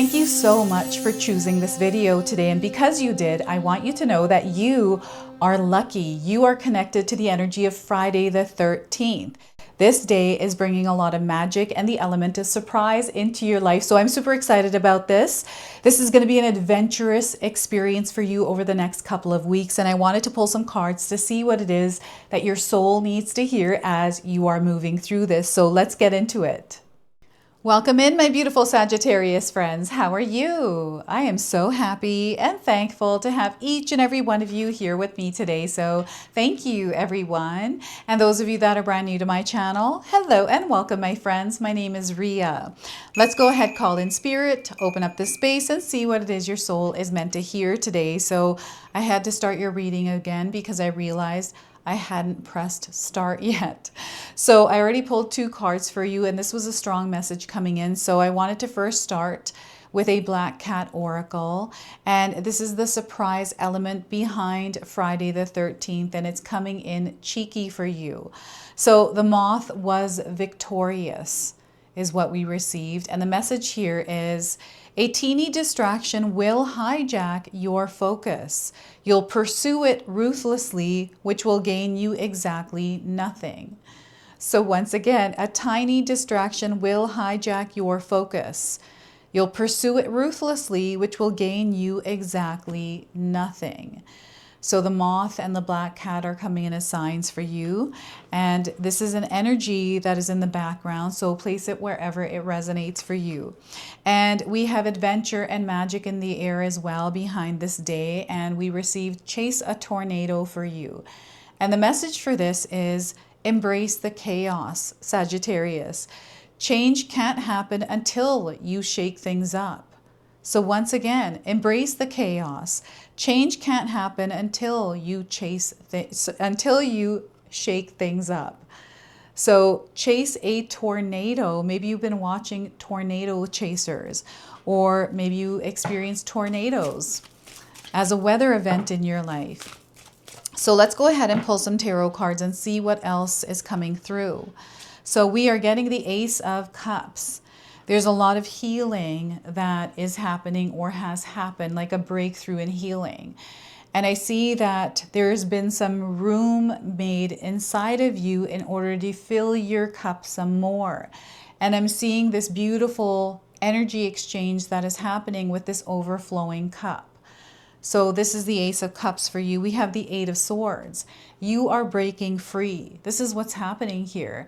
Thank you so much for choosing this video today. And because you did, I want you to know that you are lucky. You are connected to the energy of Friday the 13th. This day is bringing a lot of magic and the element of surprise into your life. So I'm super excited about this. This is going to be an adventurous experience for you over the next couple of weeks. And I wanted to pull some cards to see what it is that your soul needs to hear as you are moving through this. So let's get into it. Welcome in, my beautiful Sagittarius friends. How are you? I am so happy and thankful to have each and every one of you here with me today. So thank you, everyone. And those of you that are brand new to my channel, hello and welcome, my friends. My name is Ria. Let's go ahead, call in spirit, open up the space and see what it is your soul is meant to hear today. So I had to start your reading again because I realized I hadn't pressed start yet. So I already pulled 2 cards for you, and this was a strong message coming in. So I wanted to first start with a Black Cat Oracle. And this is the surprise element behind Friday the 13th, and it's coming in cheeky for you. So the moth was victorious is what we received. And the message here is a teeny distraction will hijack your focus. You'll pursue it ruthlessly, which will gain you exactly nothing. So once again, a tiny distraction will hijack your focus. You'll pursue it ruthlessly, which will gain you exactly nothing. So the moth and the black cat are coming in as signs for you. And this is an energy that is in the background. So place it wherever it resonates for you. And we have adventure and magic in the air as well behind this day. And we received chase a tornado for you. And the message for this is embrace the chaos, Sagittarius. Change can't happen until you shake things up. So once again, embrace the chaos. Change can't happen until you shake things up. So chase a tornado. Maybe you've been watching tornado chasers, or maybe you experience tornadoes as a weather event in your life. So let's go ahead and pull some tarot cards and see what else is coming through. So we are getting the Ace of Cups. There's a lot of healing that is happening or has happened, like a breakthrough in healing. And I see that there's been some room made inside of you in order to fill your cup some more. And I'm seeing this beautiful energy exchange that is happening with this overflowing cup. So this is the Ace of Cups for you. We have the 8 of Swords. You are breaking free. This is what's happening here.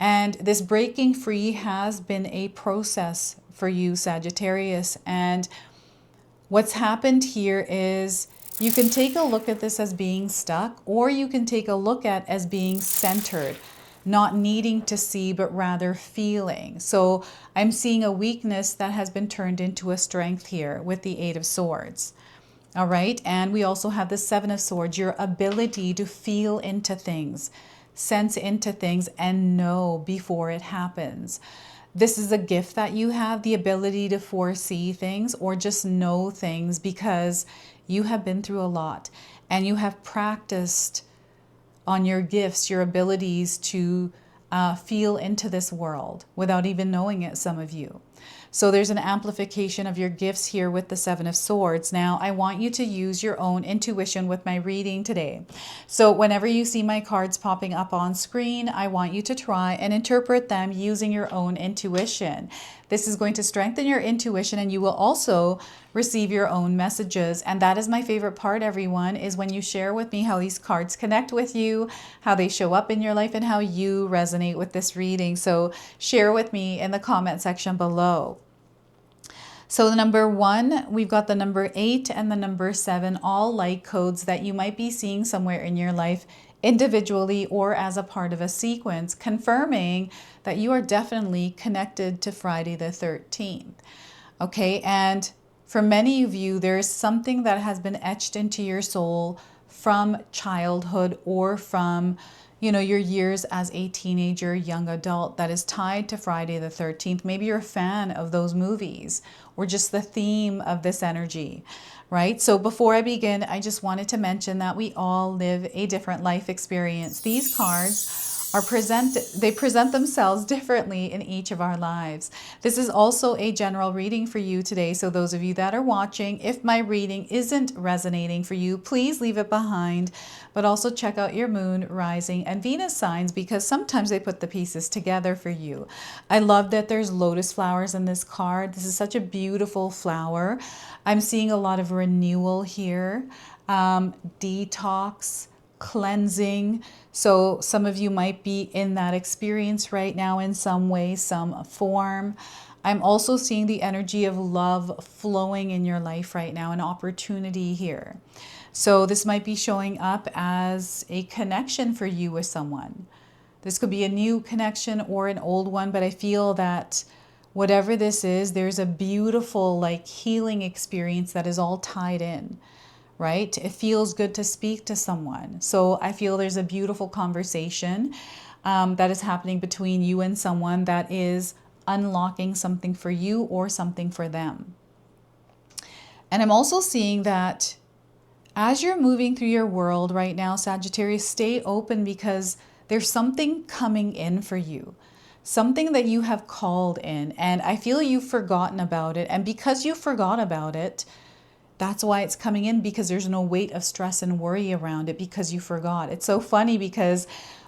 And this breaking free has been a process for you, Sagittarius. And what's happened here is you can take a look at this as being stuck, or you can take a look at as being centered, not needing to see, but rather feeling. So I'm seeing a weakness that has been turned into a strength here with the 8 of Swords. All right. And we also have the 7 of Swords, your ability to feel into things, sense into things, and know before it happens. This is a gift that you have, the ability to foresee things or just know things, because you have been through a lot and you have practiced on your gifts, your abilities to feel into this world without even knowing it, some of you. So there's an amplification of your gifts here with the 7 of Swords. Now, I want you to use your own intuition with my reading today. So whenever you see my cards popping up on screen, I want you to try and interpret them using your own intuition. This is going to strengthen your intuition, and you will also receive your own messages. And that is my favorite part, everyone, is when you share with me how these cards connect with you, how they show up in your life, and how you resonate with this reading. So share with me in the comment section below. So the number 1, we've got the number 8 and the number 7, all light codes that you might be seeing somewhere in your life individually or as a part of a sequence, confirming that you are definitely connected to Friday the 13th. Okay, and for many of you, there is something that has been etched into your soul from childhood or from, you know, your years as a teenager, young adult, that is tied to Friday the 13th. Maybe you're a fan of those movies or just the theme of this energy, right? So before I begin, I just wanted to mention that we all live a different life experience. These cards they present themselves differently in each of our lives. This is also a general reading for you today. So those of you that are watching, if my reading isn't resonating for you, please leave it behind, but also check out your moon, rising, and Venus signs, because sometimes they put the pieces together for you. I love that there's lotus flowers in this card. This is such a beautiful flower. I'm seeing a lot of renewal here, detox, cleansing. So some of you might be in that experience right now in some way, some form. I'm also seeing the energy of love flowing in your life right now, an opportunity here. So this might be showing up as a connection for you with someone. This could be a new connection or an old one, but I feel that whatever this is, there's a beautiful like healing experience that is all tied in. Right? It feels good to speak to someone. So I feel there's a beautiful conversation that is happening between you and someone that is unlocking something for you or something for them. And I'm also seeing that as you're moving through your world right now, Sagittarius, stay open, because there's something coming in for you. Something that you have called in, and I feel you've forgotten about it. And because you forgot about it, that's why it's coming in, because there's no weight of stress and worry around it because you forgot. It's so funny because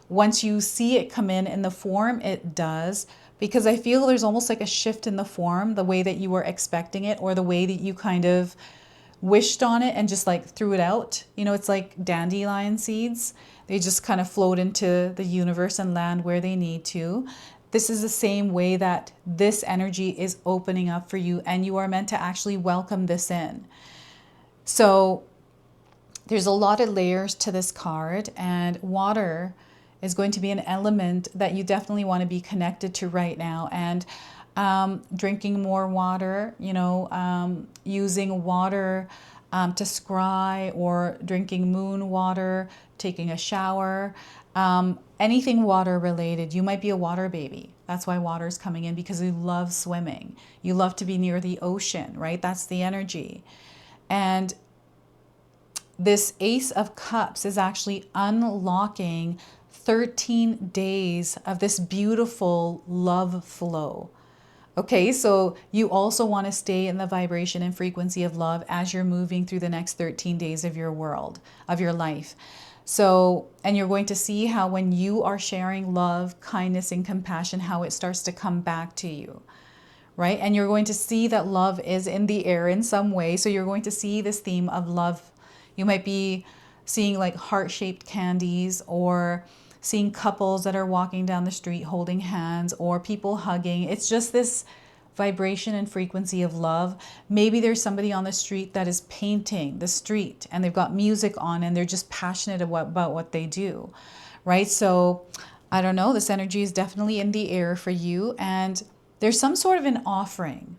once you see it come in the form it does, because I feel there's almost like a shift in the form, the way that you were expecting it, or the way that you kind of wished on it and just like threw it out. You know, it's like dandelion seeds. They just kind of float into the universe and land where they need to. This is the same way that this energy is opening up for you, and you are meant to actually welcome this in. So there's a lot of layers to this card, and water is going to be an element that you definitely want to be connected to right now. And drinking more water, you know, using water to scry, or drinking moon water, taking a shower, anything water related. You might be a water baby. That's why water is coming in, because you love swimming. You love to be near the ocean, right? That's the energy. And this Ace of Cups is actually unlocking 13 days of this beautiful love flow. Okay, so you also want to stay in the vibration and frequency of love as you're moving through the next 13 days of your world, of your life. So, and you're going to see how when you are sharing love, kindness, and compassion, how it starts to come back to you. Right? And you're going to see that love is in the air in some way. So you're going to see this theme of love. You might be seeing like heart-shaped candies, or seeing couples that are walking down the street holding hands, or people hugging. It's just this vibration and frequency of love. Maybe there's somebody on the street that is painting the street, and they've got music on, and they're just passionate about what they do. Right? So I don't know, this energy is definitely in the air for you, and there's some sort of an offering.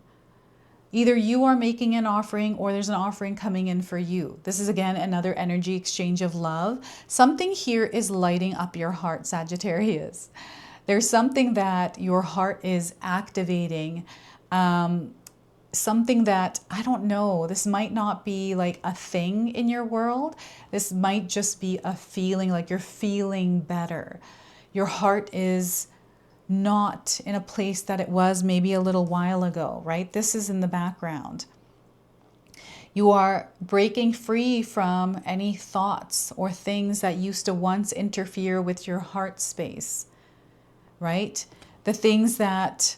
Either you are making an offering, or there's an offering coming in for you. This is, again, another energy exchange of love. Something here is lighting up your heart, Sagittarius. There's something that your heart is activating. Something that, I don't know, this might not be like a thing in your world. This might just be a feeling, like you're feeling better. Your heart is not in a place that it was maybe a little while ago, right? This is in the background. You are breaking free from any thoughts or things that used to once interfere with your heart space, right? The things that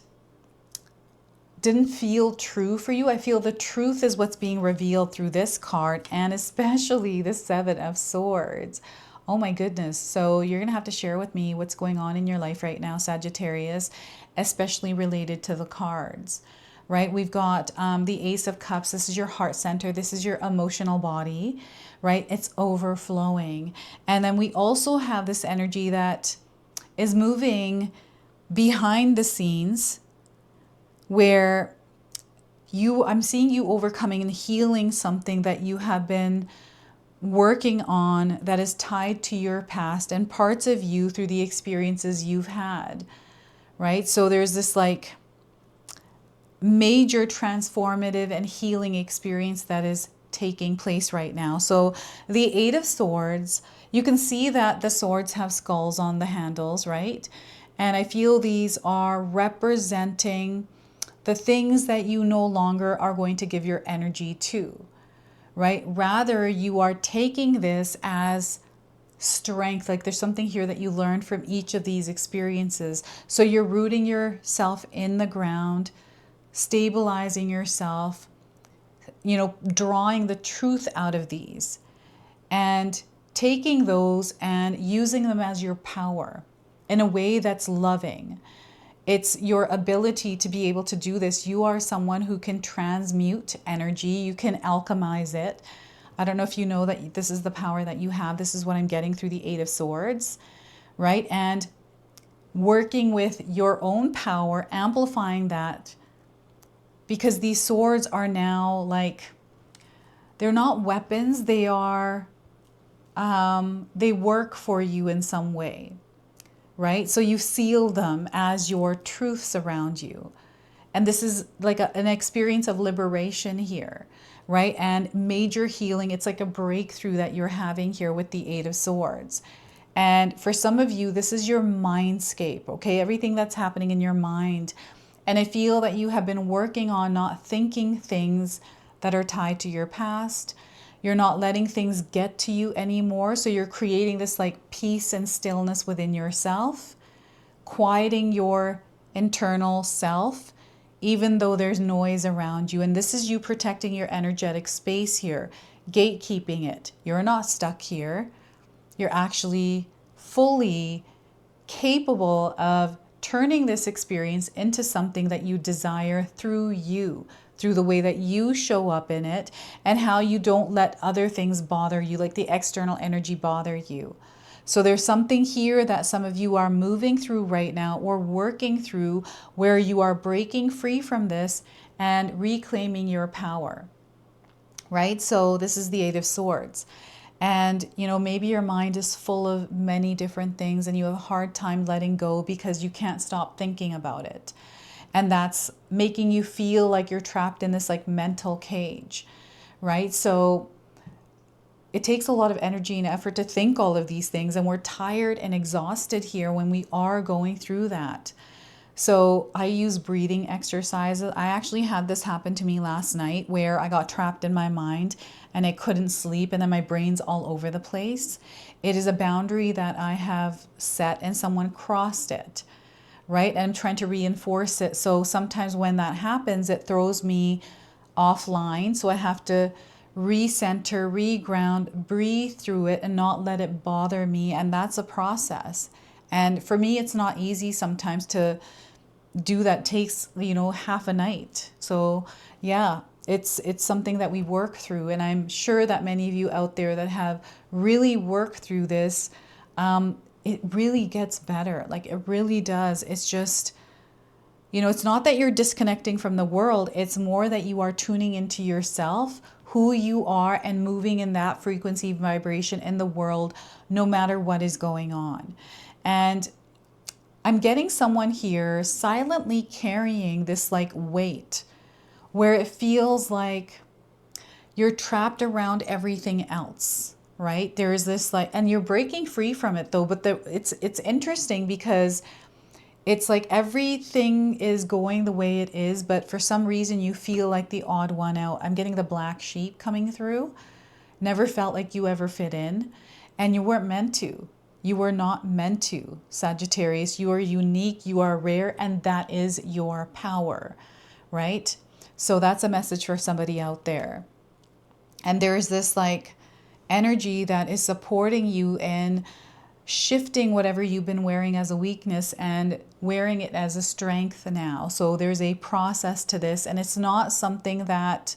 didn't feel true for you. I feel the truth is what's being revealed through this card, and especially the Seven of Swords. Oh my goodness. So you're going to have to share with me what's going on in your life right now, Sagittarius, especially related to the cards, right? We've got the Ace of Cups. This is your heart center. This is your emotional body, right? It's overflowing. And then we also have this energy that is moving behind the scenes, where I'm seeing you overcoming and healing something that you have been working on that is tied to your past and parts of you through the experiences you've had, right? So there's this major transformative and healing experience that is taking place right now. So the Eight of Swords, you can see that the swords have skulls on the handles, right? And I feel these are representing the things that you no longer are going to give your energy to, right? Rather, you are taking this as strength. Like there's something here that you learned from each of these experiences. So you're rooting yourself in the ground, stabilizing yourself, you know, drawing the truth out of these and taking those and using them as your power in a way that's loving. It's your ability to be able to do this. You are someone who can transmute energy. You can alchemize it. I don't know if you know that this is the power that you have. This is what I'm getting through the Eight of Swords, right? And working with your own power, amplifying that, because these swords are now like, they're not weapons. They are, they work for you in some way, right? So you seal them as your truths around you. And this is like an experience of liberation here, right? And major healing. It's like a breakthrough that you're having here with the Eight of Swords. And for some of you, this is your mindscape, okay? Everything that's happening in your mind. And I feel that you have been working on not thinking things that are tied to your past. You're not letting things get to you anymore. So you're creating this like peace and stillness within yourself, quieting your internal self, even though there's noise around you. And this is you protecting your energetic space here, gatekeeping it. You're not stuck here. You're actually fully capable of turning this experience into something that you desire through you, through the way that you show up in it and how you don't let other things bother you, like the external energy bother you. So there's something here that some of you are moving through right now or working through where you are breaking free from this and reclaiming your power, right? So this is the Eight of Swords. And, you know, maybe your mind is full of many different things and you have a hard time letting go because you can't stop thinking about it. And that's making you feel like you're trapped in this like mental cage, right? So it takes a lot of energy and effort to think all of these things. And we're tired and exhausted here when we are going through that. So I use breathing exercises. I actually had this happen to me last night where I got trapped in my mind and I couldn't sleep and then my brain's all over the place. It is a boundary that I have set and someone crossed it, right? And I'm trying to reinforce it. So sometimes when that happens, it throws me offline. So I have to recenter, reground, breathe through it and not let it bother me. And that's a process. And for me, it's not easy sometimes to do that. Takes, you know, half a night. So yeah, it's something that we work through. And I'm sure that many of you out there that have really worked through this, it really gets better. Like it really does. It's just, you know, it's not that you're disconnecting from the world. It's more that you are tuning into yourself, who you are, and moving in that frequency vibration in the world, no matter what is going on. And I'm getting someone here silently carrying this like weight where it feels like you're trapped around everything else, right? There is this like, and you're breaking free from it though, but it's interesting because it's like everything is going the way it is, but for some reason you feel like the odd one out. I'm getting the black sheep coming through. Never felt like you ever fit in, and you weren't meant to. You were not meant to, Sagittarius. You are unique, you are rare, and that is your power, right? So that's a message for somebody out there. And there's this like energy that is supporting you in shifting whatever you've been wearing as a weakness and wearing it as a strength now. So there's a process to this, and it's not something that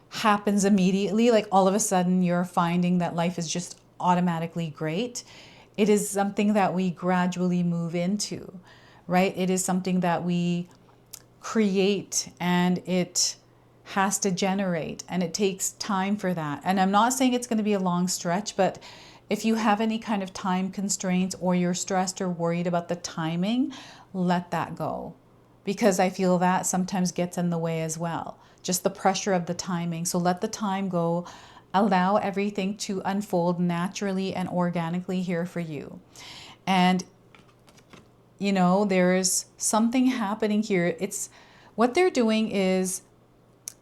happens immediately. Like all of a sudden you're finding that life is just automatically great. It is something that we gradually move into, right? It is something that we create and it has to generate, and it takes time for that. And I'm not saying it's going to be a long stretch, but if you have any kind of time constraints or you're stressed or worried about the timing, let that go, because I feel that sometimes gets in the way as well. Just the pressure of the timing. So let the time go. Allow everything to unfold naturally and organically here for you. And, you know, there's something happening here. It's what they're doing is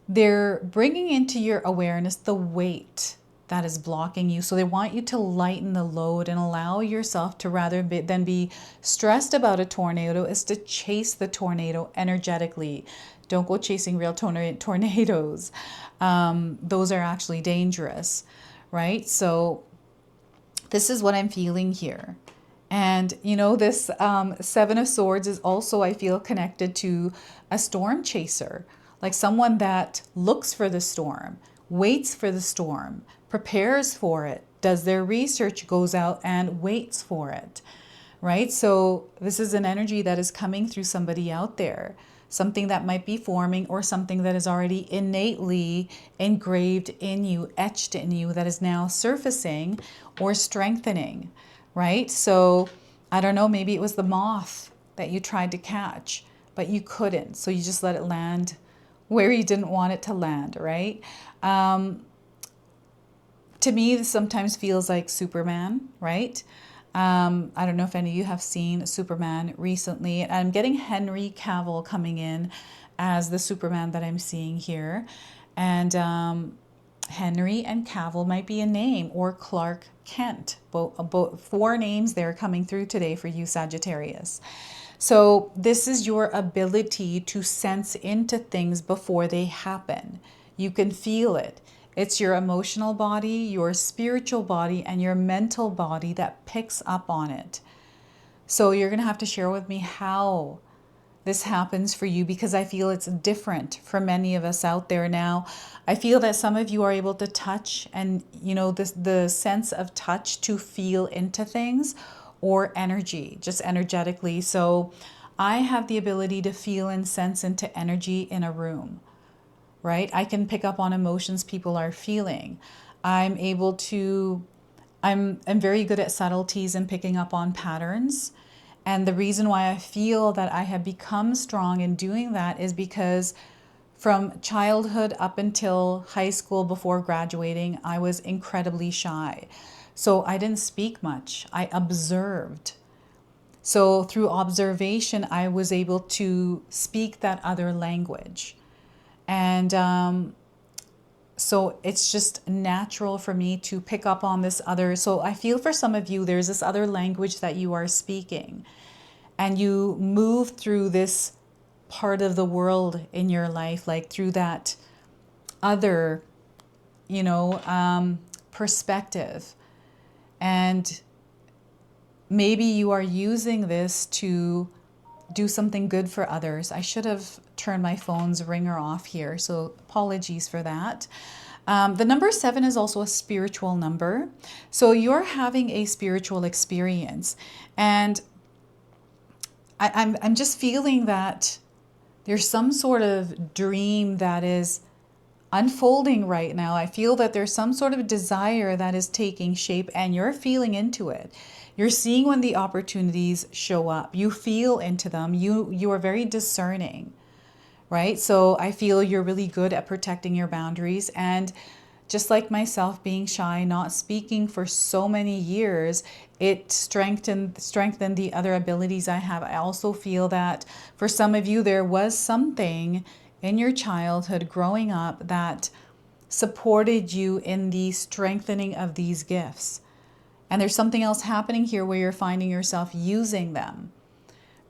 they're bringing into your awareness the weight that is blocking you. So they want you to lighten the load and allow yourself to, rather than be stressed about a tornado, is to chase the tornado energetically. Don't go chasing real tornadoes. Those are actually dangerous, right? So this is what I'm feeling here. And, you know, this Seven of Swords is also, I feel, connected to a storm chaser, like someone that looks for the storm, waits for the storm, prepares for it, does their research, goes out and waits for it, right? So this is an energy that is coming through somebody out there, something that might be forming or something that is already innately engraved in you, etched in you, that is now surfacing or strengthening, right? So I don't know, maybe it was the moth that you tried to catch, but you couldn't. So you just let it land where you didn't want it to land, right? To me, this sometimes feels like Superman, right? I don't know if any of you have seen Superman recently. I'm getting Henry Cavill coming in as the Superman that I'm seeing here. And Henry and Cavill might be a name, or Clark Kent. Both 4 names there coming through today for you, Sagittarius. So this is your ability to sense into things before they happen. You can feel it. It's your emotional body, your spiritual body, and your mental body that picks up on it. So you're going to have to share with me how this happens for you, because I feel it's different for many of us out there now. I feel that some of you are able to touch, and, you know, the sense of touch to feel into things, or energy, just energetically. So I have the ability to feel and sense into energy in a room, right? I can pick up on emotions people are feeling. I'm very good at subtleties and picking up on patterns. And the reason why I feel that I have become strong in doing that is because from childhood up until high school, before graduating, I was incredibly shy. So I didn't speak much. I observed. So through observation, I was able to speak that other language. And so it's just natural for me to pick up on this other. So I feel for some of you, there's this other language that you are speaking, and you move through this part of the world in your life, like through that other, perspective. And maybe you are using this to do something good for others. I should have turned my phone's ringer off here, so apologies for that. The number 7 is also a spiritual number. So you're having a spiritual experience. And I'm just feeling that there's some sort of dream that is unfolding right now. I feel that there's some sort of desire that is taking shape, and you're feeling into it. You're seeing when the opportunities show up. You feel into them. You are very discerning, right? So I feel you're really good at protecting your boundaries. And just like myself, being shy, not speaking for so many years, it strengthened the other abilities I have. I also feel that for some of you, there was something in your childhood growing up that supported you in the strengthening of these gifts. And there's something else happening here where you're finding yourself using them,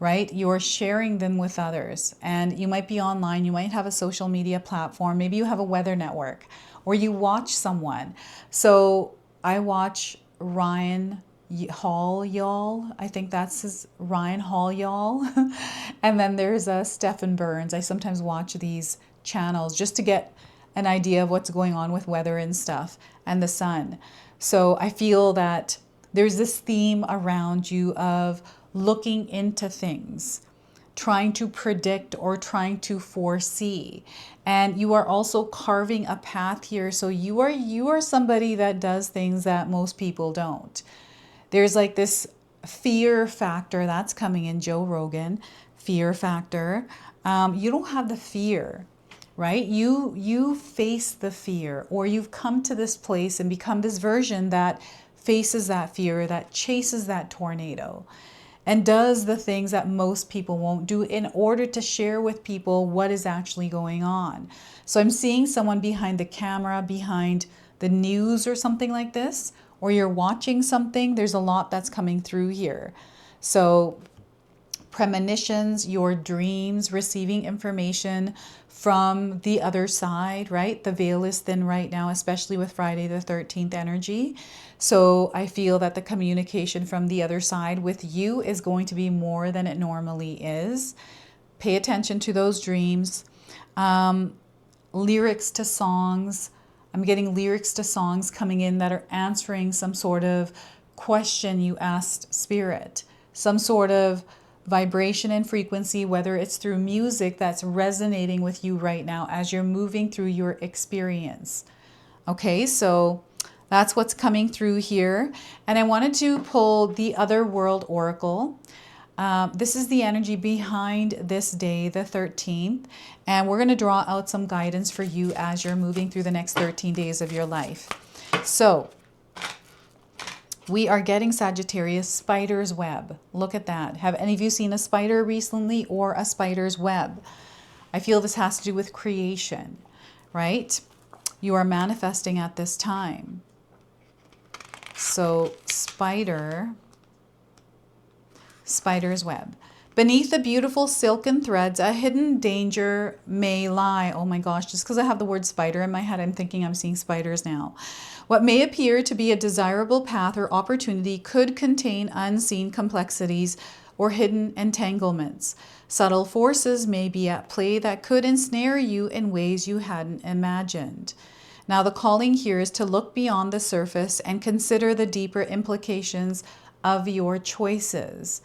right? You're sharing them with others. And you might be online, you might have a social media platform, maybe you have a weather network, or you watch someone. So I watch Ryan Hall, y'all. I think that's his, Ryan Hall, y'all. And then there's Stephen Burns. I sometimes watch these channels just to get an idea of what's going on with weather and stuff, and the sun. So I feel that there's this theme around you of looking into things, trying to predict or trying to foresee. And you are also carving a path here. So you are somebody that does things that most people don't. There's like this fear factor that's coming in, Joe Rogan, fear factor. You don't have the fear, right? You face the fear, or you've come to this place and become this version that faces that fear, that chases that tornado, and does the things that most people won't do in order to share with people what is actually going on. So I'm seeing someone behind the camera, behind the news or something like this, or you're watching something. There's a lot that's coming through here. So premonitions, your dreams, receiving information from the other side, right? The veil is thin right now, especially with Friday the 13th energy. So I feel that the communication from the other side with you is going to be more than it normally is. Pay attention to those dreams. Lyrics to songs. I'm getting lyrics to songs coming in that are answering some sort of question you asked Spirit, some sort of vibration and frequency, whether it's through music that's resonating with you right now as you're moving through your experience. Okay, so that's what's coming through here. And I wanted to pull the Other World Oracle. This is the energy behind this day, the 13th. And we're going to draw out some guidance for you as you're moving through the next 13 days of your life. So we are getting Sagittarius, spider's web. Look at that. Have any of you seen a spider recently, or a spider's web? I feel this has to do with creation, right? You are manifesting at this time. So spider's web. Beneath the beautiful silken threads, a hidden danger may lie. Oh my gosh, just because I have the word spider in my head, I'm thinking I'm seeing spiders now. What may appear to be a desirable path or opportunity could contain unseen complexities or hidden entanglements. Subtle forces may be at play that could ensnare you in ways you hadn't imagined. Now, the calling here is to look beyond the surface and consider the deeper implications of your choices.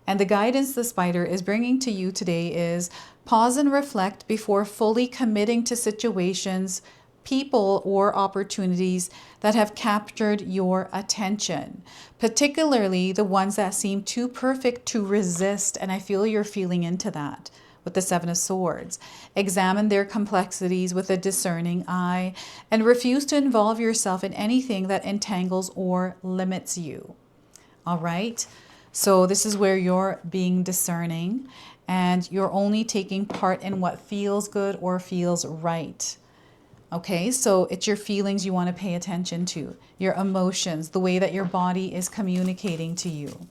And the guidance the spider is bringing to you today is pause and reflect before fully committing to situations, people, or opportunities that have captured your attention, particularly the ones that seem too perfect to resist. And I feel you're feeling into that with the Seven of Swords. Examine their complexities with a discerning eye and refuse to involve yourself in anything that entangles or limits you. All right? So this is where you're being discerning, and you're only taking part in what feels good or feels right. Okay, so it's your feelings you want to pay attention to, your emotions, the way that your body is communicating to you.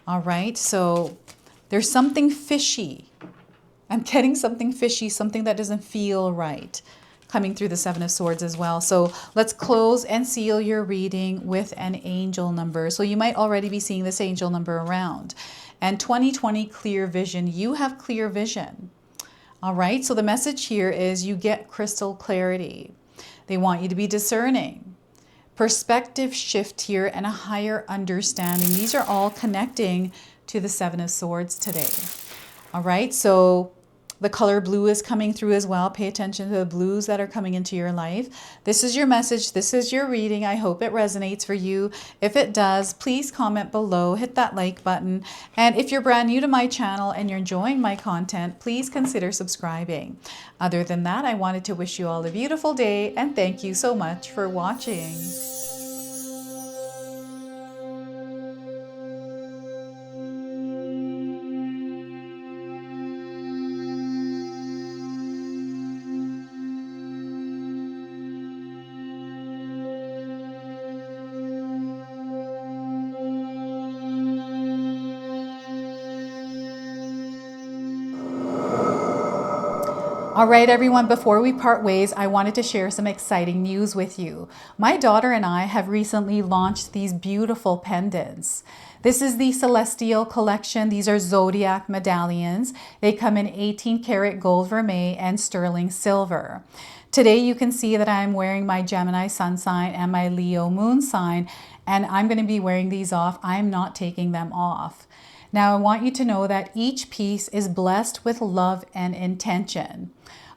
All right, so there's something fishy. I'm getting something fishy, something that doesn't feel right, coming through the Seven of Swords as well. So let's close and seal your reading with an angel number. So you might already be seeing this angel number around. And 2020 clear vision. You have clear vision. All right, so the message here is you get crystal clarity. They want you to be discerning. Perspective shift here and a higher understanding. These are all connecting to the Seven of Swords today. All right, so the color blue is coming through as well. Pay attention to the blues that are coming into your life. This is your message. This is your reading. I hope it resonates for you. If it does, please comment below, hit that like button. And if you're brand new to my channel and you're enjoying my content, please consider subscribing. Other than that, I wanted to wish you all a beautiful day and thank you so much for watching. All right, everyone, before we part ways, I wanted to share some exciting news with you. My daughter and I have recently launched these beautiful pendants. This is the Celestial Collection. These are zodiac medallions. They come in 18 karat gold vermeil and sterling silver. Today, you can see that I'm wearing my Gemini sun sign and my Leo moon sign, and I'm going to be wearing these off. I'm not taking them off. Now, I want you to know that each piece is blessed with love and intention.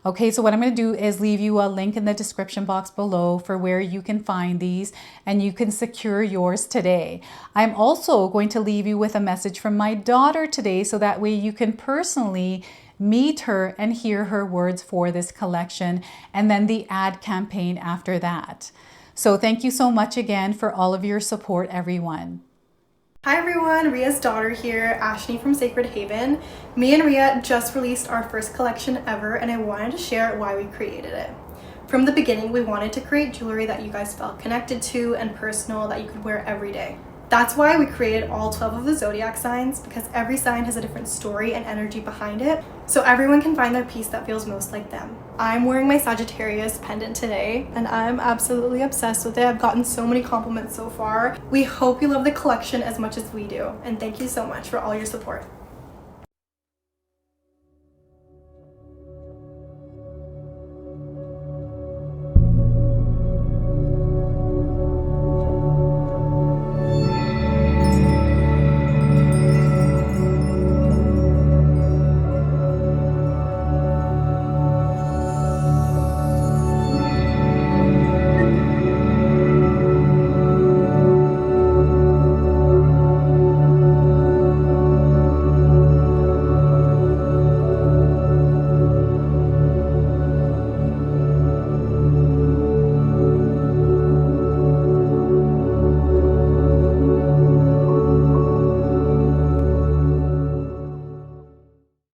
Okay, so what I'm going to do is leave you a link in the description box below for where you can find these and you can secure yours today. I'm also going to leave you with a message from my daughter today so that way you can personally meet her and hear her words for this collection, and then the ad campaign after that. So thank you so much again for all of your support, everyone. Hi everyone, Ria's daughter here, Ashni from Sacred Haven. Me and Ria just released our first collection ever, and I wanted to share why we created it. From the beginning, we wanted to create jewelry that you guys felt connected to and personal that you could wear every day. That's why we created all 12 of the zodiac signs, because every sign has a different story and energy behind it, so everyone can find their piece that feels most like them. I'm wearing my Sagittarius pendant today, and I'm absolutely obsessed with it. I've gotten so many compliments so far. We hope you love the collection as much as we do, and thank you so much for all your support.